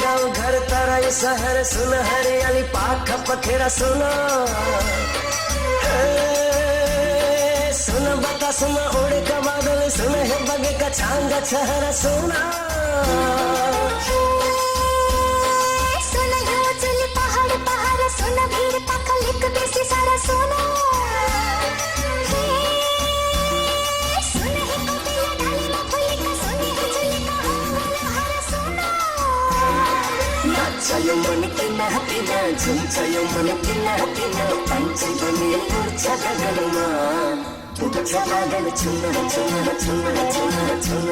गाउँ घर तराई सहर सुन हरियाली पाख पखेरा सुन सुन बतासमा उडेका बादल सुन हे बगेका छाङ्गा छहरा सुन सुन हिमाचली पहाड पहाड सुन भिर पाखलिक बेसी सारा सुन सुन हे कपिला डालीमा फुलेका सुन हे झुलेका हरा हरा सुन नाच्छ यो मन किना किना झुम्छ यो मन किना किना पन्छी बनी उड्छ गगनमा पुग्छ बादल छुन छुन छुन छुन छुन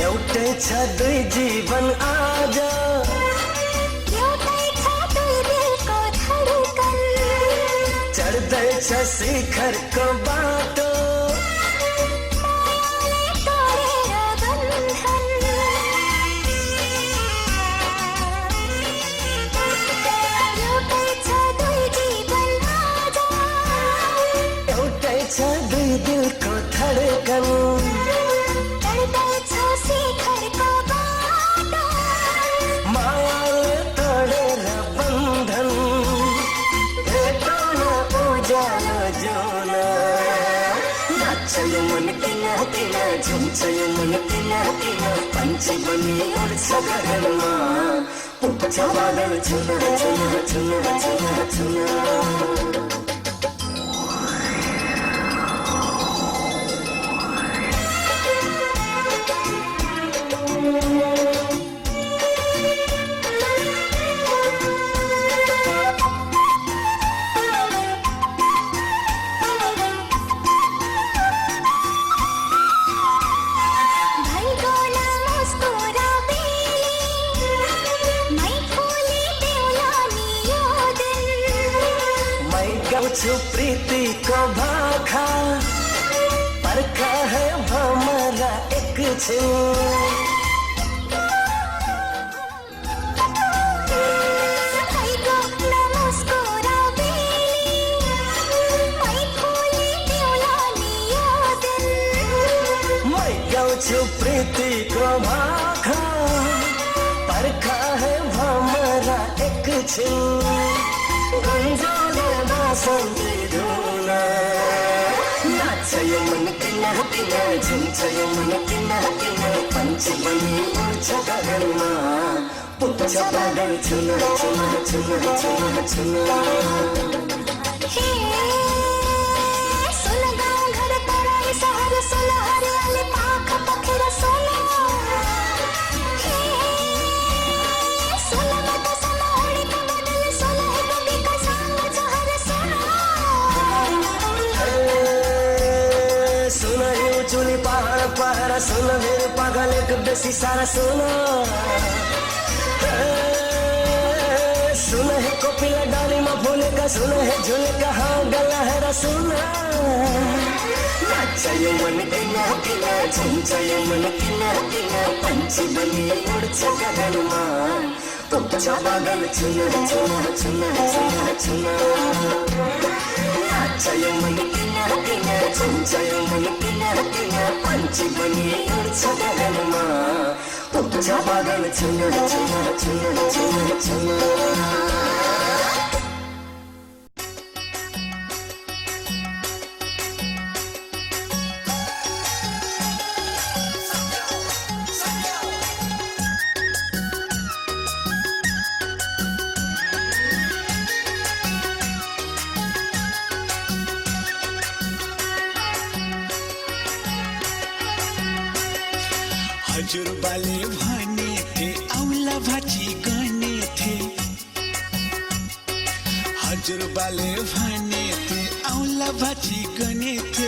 एउटै छ दुई जीवन आज एउटै छ दुई दिलको धडकन चढ्दैछ शिखरको बाटो दिलको धडकन चढ्दैछ शिखरको बाटो मायाले तोडेर बन्धन भेटौँ उज्यालो जुन नाच्छ यो मन किना किना झुम्छ यो मन किना किना पन्छी बनी उड्छ गगनमा पुग्छ बादल छुन छुन छुन छुन छुन गाउँछु प्रीतिको भाखा पर्खा है भमरा एकछिन गाउँछु प्रीतिको भाखा पर्खा है भमरा एकछिन गुन्जाले बाँसुरी धुन नाच्छ यो मन किना किना झुम्छ यो मन किना किना पन्छी बनी उड्छ गगनमा पुग्छ बादल छुन छुन छुन छुन छुन सुन गाउँ घर तराई सहर सुन हरियाली पाख पखेरा सुन सुन बतासमा उडेका बादल सुन हे बगेका छाङ्गा छहरा सुन सुन हिउँचुली पहाड पहाड सुन भिर पाखलिक बेसी सारा सुन सुन हे कपिला डालीमा फुलेका सुन हे झुलेका हाँगा लहरा सुन नाच्छ यो मन किना किना झुम्छ यो मन किना किना पन्छी बनी उड्छ गगनमा पुग्छ बादल छुन छुन छुन छुन छुन नाच्छ यो मन किना किना झुम्छ यो मन किना किना पन्छी बनी उड्छ गगनमा पुग्छ बादल छुन छुन छुन छुन छुन हजुरबाले भने थे औला भाची गर्ने थे हजुरबाले भने थे औला भाची गर्ने थे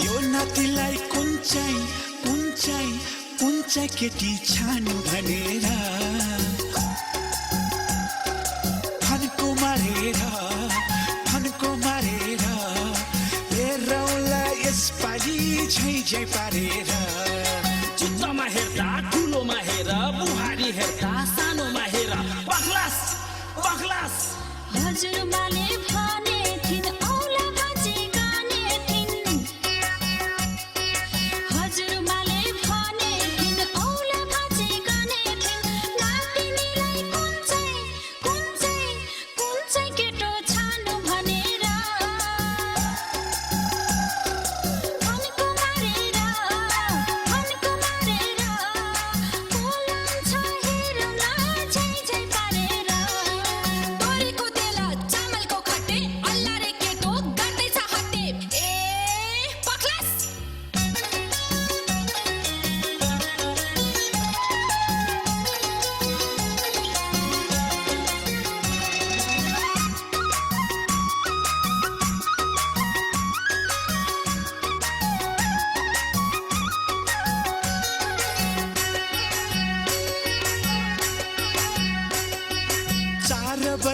यो नातिलाई कुञ्चाइ कुञ्चाइ कुञ्चाइ केटी छान भनेर फन्को मारेर हेरौँला यसपालि झैझै पारेर चित्रमा हेर्दा ठुलोमा हेर बुहारी हेर्दा सानोमा हेर पग्लास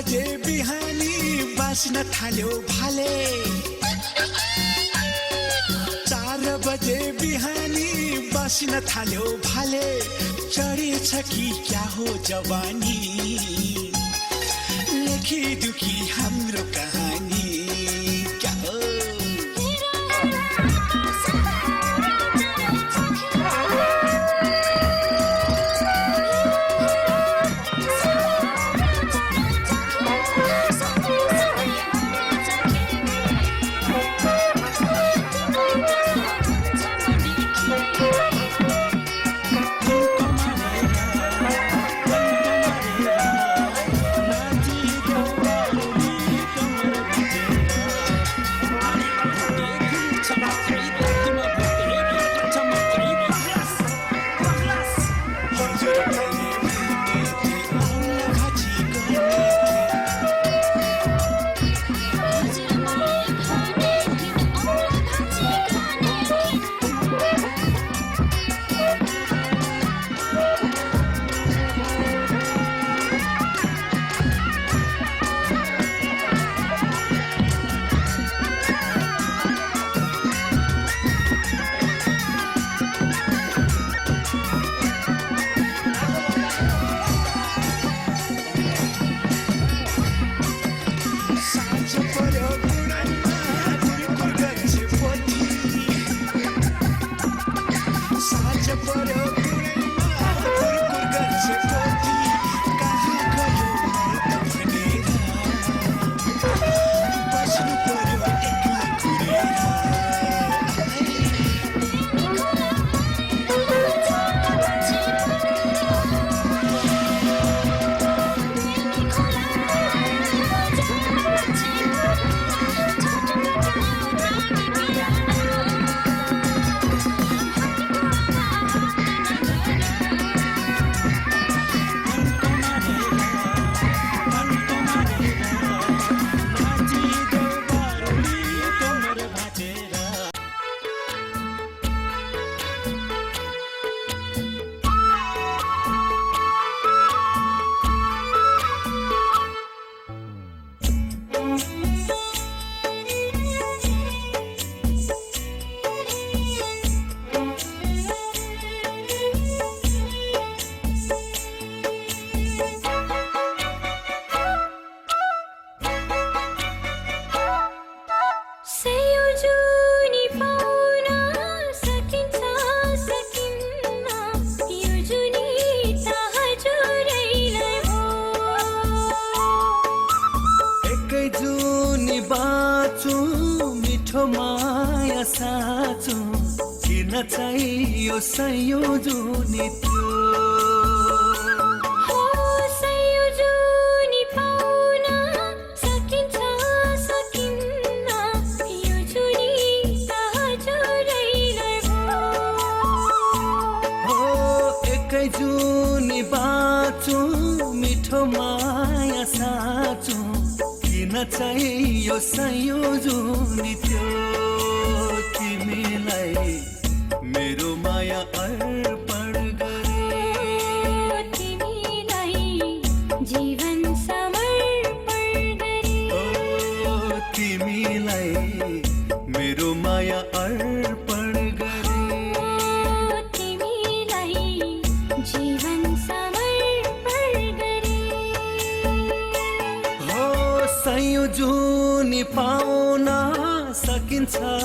बजे बिहानी बाँच्न थाल्यो भाले 4 बजे बिहानी बाँच्न थाल्यो भाले चढेछ कि क्या हो जवानी लेखी दुखी हाम्रो कहानी क्या हो माया साँचो किन चाहियो संयोजनी त्यो संयोजनी पाउन सकिन्छ सकिन्न यो जुनी हजुरैलाई हो एकै जुनी बाँचो मिठो माया साँचो किन चाहियो संयोजनी त्यो तिमीलाई मेरो माया अर्पण गरे तिमीलाई जीवन समर्पण गरे तिमीलाई मेरो माया अर्पण गरे तिमीलाई जीवन समर्पण गरे हो संयोजनी पाउन सकिन्छ